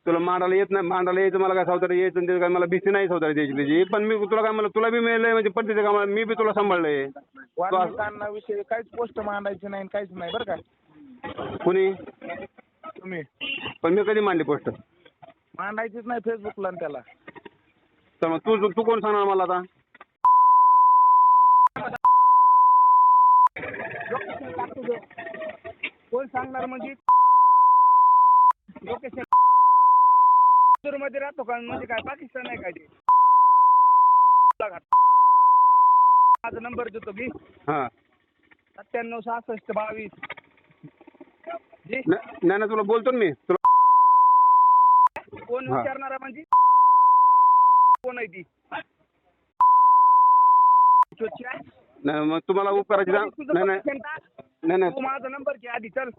तुला मांडायला येत नाही, मांडायला यायचं मला काय सावतारी यायचं आणि त्याचं काय मला भीती नाही सावतारी द्यायची त्याची. पण मी तुला काय मला तुला बी मिळलंय म्हणजे पद्धतीचं कामाला मी बी तुला सांभाळलंय. वाल्मिक अण्णाविषयी काहीच पोस्ट मांडायची नाही काहीच नाही बरं का कुणी तुम्ही. पण मी कधी मांडली पोस्ट? मांडायचीच नाही फेसबुकला आणि त्याला. तर मग तू तू कोण सांगणार मला आता? कोण सांगणार म्हणजे लोकेशन मध्ये राहतो का म्हणजे काय पाकिस्तान आहे काय ते? माझा नंबर देतो की हां 976622 जी नाही ना तुला बोलतो ना मी तुला. कोण हा. विचारणारा म्हणजे कोण आहे ती? चोच्या? नाही मग तुम्हाला उपकाराची तुझं नाही नाही location टाक. नाही नाही तू माझा नंबर घे आधी चल.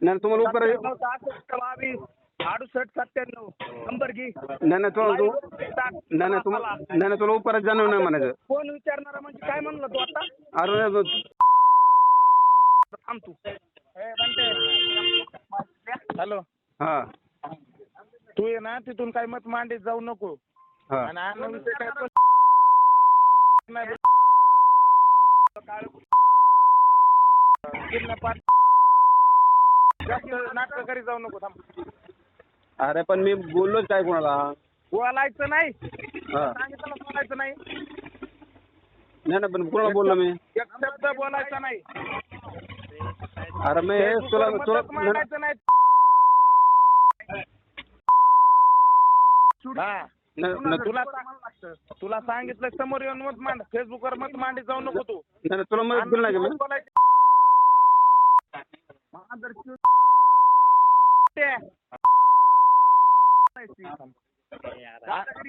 नाही तुम्हाला उपकाराची 976622 6897 नंबर घे. नाही नाही तुला नाही नाही तुम्हाला नाही नाही तुला उपकाराची जाणीव नाही म्हणायचं. कोण विचारणारा म्हणजे काय म्हणलं तू आता? अरे थांब तू. हॅलो हां तू ये ना तिथून काय मत मांडीत जाऊ नको. हां आणि अण्णा विषय काय नाही जास्त नाटक करीत जाऊ नको. थांब. अरे पण मी बोललोच काय कोणाला? बोलायचं नाही हां सांगितलं बोलायचं नाही. नाही नाही पण कोणाला बोललो मी? एक शब्द बोलायचा नाही. अरे मी तुला तुला मांडायचं नाही. हा. तुला सांगितलं समोर येऊन मत मांड. फेसबुकवर मत मांडीत जाऊ नको तू. नाही नाही तुला मदत केली नाही का मी?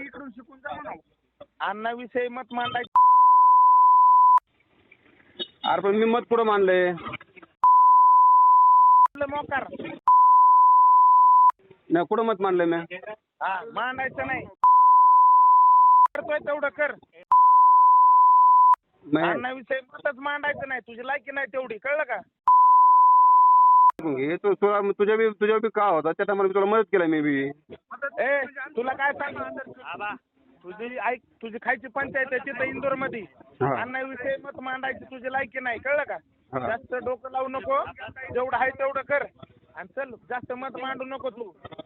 इकडून शिकून जा म्हणा. अण्णाविषयी मत मांडायचं. अरे पण मी मत कुठं मानलंय? मोकार नाही कुठं मत मानलंय मी? हा मांडायचं नाही. करतोय तेवढं कर. अण्णाविषयी मतच मांडायचं नाही. तुझी लायकी नाही तेवढी कळलं का? हे तुला तुझ्या बी का होता त्या टायमाला तुला मदत केली मी बी. ए तुला काय सांग तुझी ऐक तुझी खायची पंचायत आहे तिथं इंदोर मध्ये. हा. अण्णाविषयी मत मांडायची तुझी लायकी नाही कळलं का? हा. जास्त डोकं लावू नको. जेवढं आहे तेवढं कर आणि चल. जास्त मत मांडू नको तू.